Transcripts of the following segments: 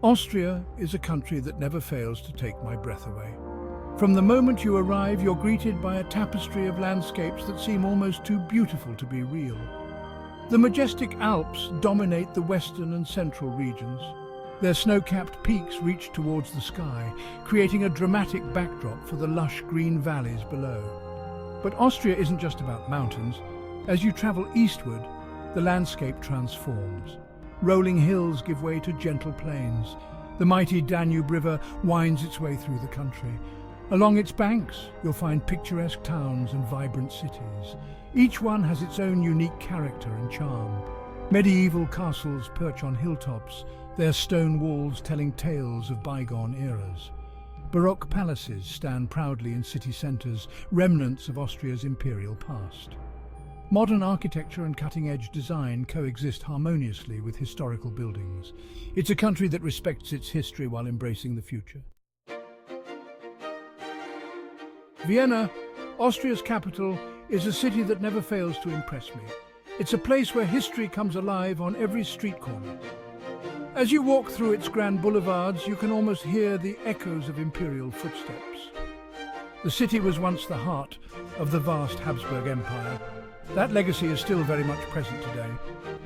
Austria is a country that never fails to take my breath away. From the moment you arrive, you're greeted by a tapestry of landscapes that seem almost too beautiful to be real. The majestic Alps dominate the western and central regions. Their snow-capped peaks reach towards the sky, creating a dramatic backdrop for the lush green valleys below. But Austria isn't just about mountains. As you travel eastward, the landscape transforms. Rolling hills give way to gentle plains. The mighty Danube River winds its way through the country. Along its banks, you'll find picturesque towns and vibrant cities. Each one has its own unique character and charm. Medieval castles perch on hilltops, their stone walls telling tales of bygone eras. Baroque palaces stand proudly in city centres, remnants of Austria's imperial past. Modern architecture and cutting-edge design coexist harmoniously with historical buildings. It's a country that respects its history while embracing the future. Vienna, Austria's capital, is a city that never fails to impress me. It's a place where history comes alive on every street corner. As you walk through its grand boulevards, you can almost hear the echoes of imperial footsteps. The city was once the heart of the vast Habsburg Empire. That legacy is still very much present today.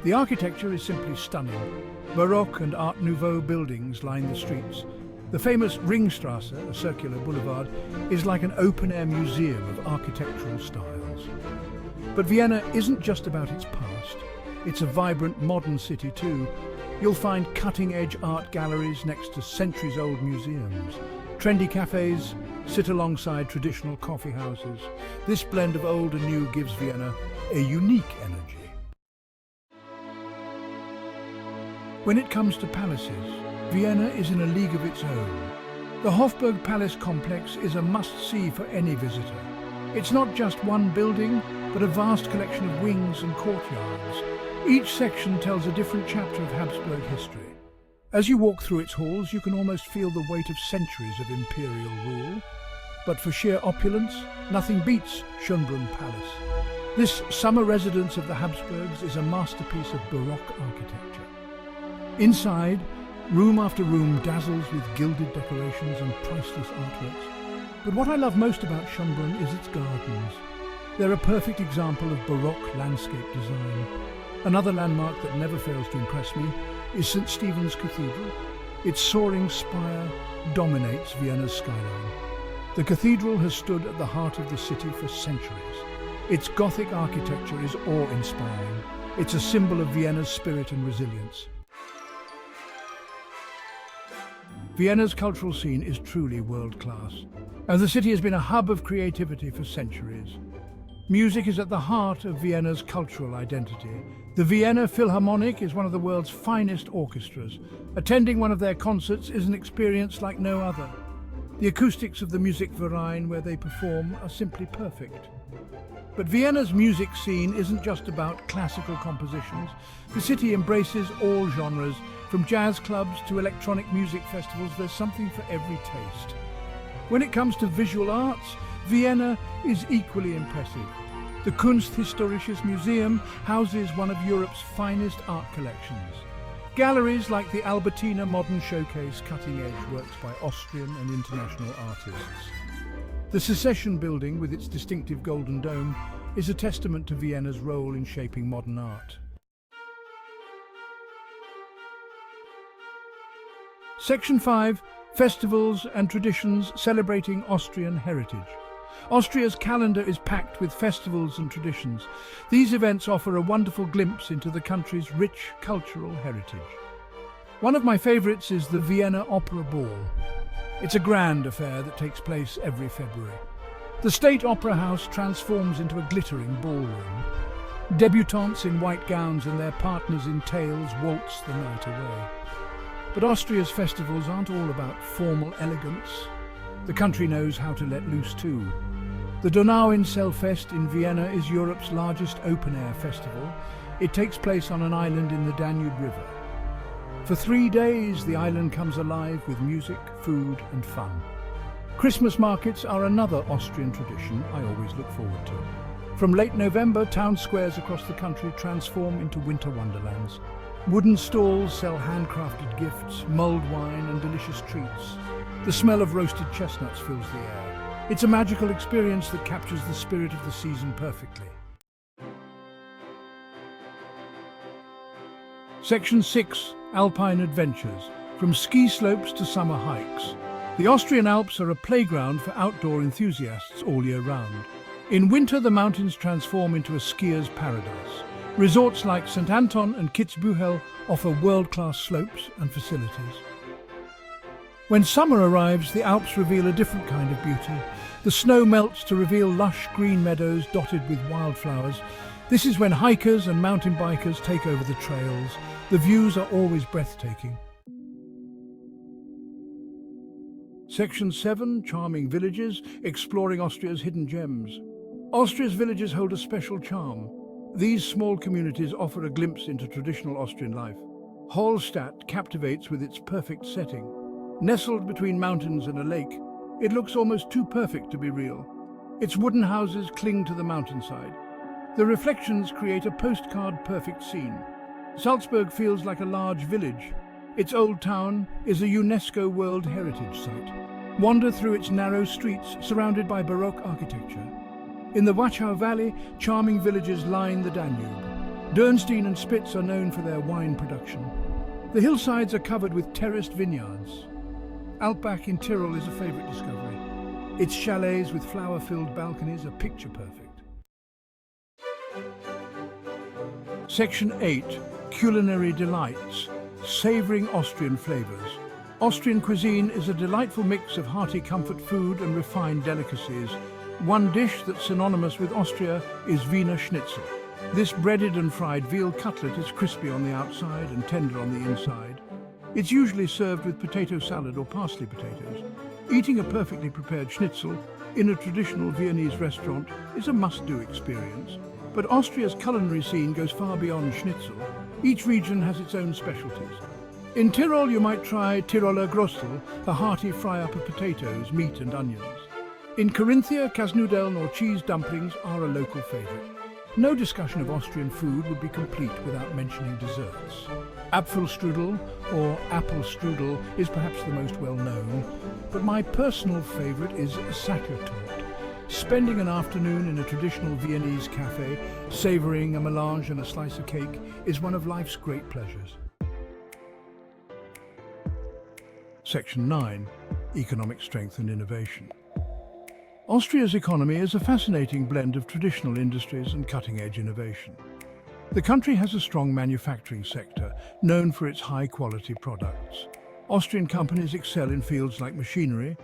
The architecture is simply stunning. Baroque and Art Nouveau buildings line the streets. The famous Ringstrasse, a circular boulevard, is like an open-air museum of architectural styles. But Vienna isn't just about its past. It's a vibrant modern city too. You'll find cutting-edge art galleries next to centuries-old museums. Trendy cafes sit alongside traditional coffee houses. This blend of old and new gives Vienna a unique energy. When it comes to palaces, Vienna is in a league of its own. The Hofburg Palace complex is a must-see for any visitor. It's not just one building, but a vast collection of wings and courtyards. Each section tells a different chapter of Habsburg history. As you walk through its halls, you can almost feel the weight of centuries of imperial rule. But for sheer opulence, nothing beats Schönbrunn Palace. This summer residence of the Habsburgs is a masterpiece of Baroque architecture. Inside, room after room dazzles with gilded decorations and priceless artworks. But what I love most about Schönbrunn is its gardens. They're a perfect example of Baroque landscape design. Another landmark that never fails to impress me is St. Stephen's Cathedral. Its soaring spire dominates Vienna's skyline. The cathedral has stood at the heart of the city for centuries. Its Gothic architecture is awe-inspiring. It's a symbol of Vienna's spirit and resilience. Vienna's cultural scene is truly world-class, and the city has been a hub of creativity for centuries. Music is at the heart of Vienna's cultural identity. The Vienna Philharmonic is one of the world's finest orchestras. Attending one of their concerts is an experience like no other. The acoustics of the Musikverein where they perform are simply perfect. But Vienna's music scene isn't just about classical compositions. The city embraces all genres. From jazz clubs to electronic music festivals, there's something for every taste. When it comes to visual arts, Vienna is equally impressive. The Kunsthistorisches Museum houses one of Europe's finest art collections. Galleries like the Albertina Modern showcase cutting-edge works by Austrian and international artists. The Secession Building, with its distinctive golden dome, is a testament to Vienna's role in shaping modern art. Section 5. Festivals and traditions celebrating Austrian heritage. Austria's calendar is packed with festivals and traditions. These events offer a wonderful glimpse into the country's rich cultural heritage. One of my favourites is the Vienna Opera Ball. It's a grand affair that takes place every February. The State Opera House transforms into a glittering ballroom. Debutantes in white gowns and their partners in tails waltz the night away. But Austria's festivals aren't all about formal elegance. The country knows how to let loose too. The Donauinsel-Fest in Vienna is Europe's largest open-air festival. It takes place on an island in the Danube River. For 3 days, the island comes alive with music, food and fun. Christmas markets are another Austrian tradition I always look forward to. From late November, town squares across the country transform into winter wonderlands. Wooden stalls sell handcrafted gifts, mulled wine and delicious treats. The smell of roasted chestnuts fills the air. It's a magical experience that captures the spirit of the season perfectly. Section 6. Alpine Adventures. From ski slopes to summer hikes. The Austrian Alps are a playground for outdoor enthusiasts all year round. In winter, the mountains transform into a skier's paradise. Resorts like St. Anton and Kitzbühel offer world-class slopes and facilities. When summer arrives, the Alps reveal a different kind of beauty. The snow melts to reveal lush green meadows dotted with wildflowers. This is when hikers and mountain bikers take over the trails. The views are always breathtaking. Section 7. Charming Villages, exploring Austria's hidden gems. Austria's villages hold a special charm. These small communities offer a glimpse into traditional Austrian life. Hallstatt captivates with its perfect setting. Nestled between mountains and a lake, it looks almost too perfect to be real. Its wooden houses cling to the mountainside. The reflections create a postcard-perfect scene. Salzburg feels like a large village. Its old town is a UNESCO World Heritage Site. Wander through its narrow streets surrounded by Baroque architecture. In the Wachau Valley, charming villages line the Danube. Dürnstein and Spitz are known for their wine production. The hillsides are covered with terraced vineyards. Alpbach in Tyrol is a favourite discovery. Its chalets with flower-filled balconies are picture perfect. Section 8. Culinary Delights. Savouring Austrian flavours. Austrian cuisine is a delightful mix of hearty comfort food and refined delicacies. One dish that's synonymous with Austria is Wiener Schnitzel. This breaded and fried veal cutlet is crispy on the outside and tender on the inside. It's usually served with potato salad or parsley potatoes. Eating a perfectly prepared schnitzel in a traditional Viennese restaurant is a must-do experience. But Austria's culinary scene goes far beyond schnitzel. Each region has its own specialties. In Tyrol, you might try Tiroler Grostel, a hearty fry-up of potatoes, meat and onions. In Carinthia, Kasnudeln or cheese dumplings are a local favourite. No discussion of Austrian food would be complete without mentioning desserts. Apfelstrudel, or apple strudel, is perhaps the most well-known, but my personal favourite is Sachertorte. Spending an afternoon in a traditional Viennese cafe, savouring a melange and a slice of cake, is one of life's great pleasures. Section 9. Economic Strength and Innovation. Austria's economy is a fascinating blend of traditional industries and cutting-edge innovation. The country has a strong manufacturing sector, known for its high-quality products. Austrian companies excel in fields like machinery,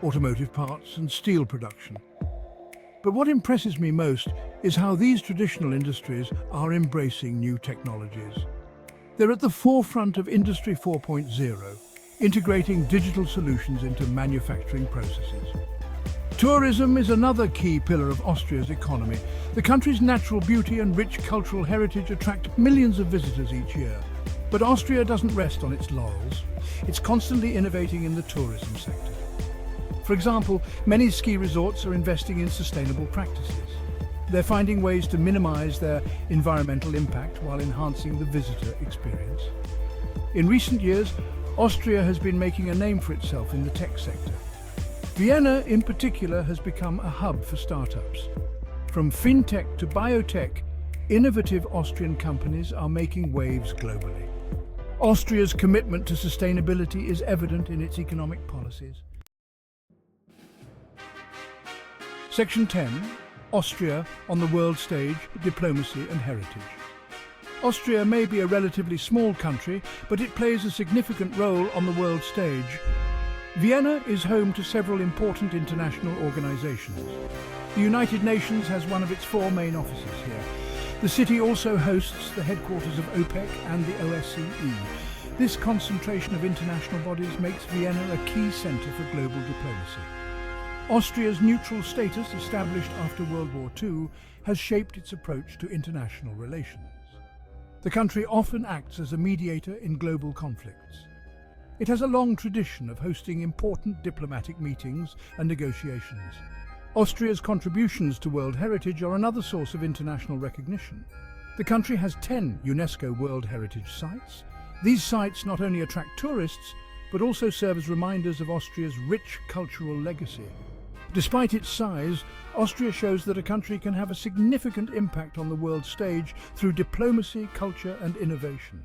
automotive parts and steel production. But what impresses me most is how these traditional industries are embracing new technologies. They're at the forefront of Industry 4.0, integrating digital solutions into manufacturing processes. Tourism is another key pillar of Austria's economy. The country's natural beauty and rich cultural heritage attract millions of visitors each year. But Austria doesn't rest on its laurels. It's constantly innovating in the tourism sector. For example, many ski resorts are investing in sustainable practices. They're finding ways to minimize their environmental impact while enhancing the visitor experience. In recent years, Austria has been making a name for itself in the tech sector. Vienna, in particular, has become a hub for startups. From fintech to biotech, innovative Austrian companies are making waves globally. Austria's commitment to sustainability is evident in its economic policies. Section 10. Austria on the world stage, diplomacy and heritage. Austria may be a relatively small country, but it plays a significant role on the world stage. Vienna is home to several important international organizations. The United Nations has one of its 4 main offices here. The city also hosts the headquarters of OPEC and the OSCE. This concentration of international bodies makes Vienna a key center for global diplomacy. Austria's neutral status, established after World War II, has shaped its approach to international relations. The country often acts as a mediator in global conflicts. It has a long tradition of hosting important diplomatic meetings and negotiations. Austria's contributions to world heritage are another source of international recognition. The country has 10 UNESCO World Heritage Sites. These sites not only attract tourists, but also serve as reminders of Austria's rich cultural legacy. Despite its size, Austria shows that a country can have a significant impact on the world stage through diplomacy, culture and innovation.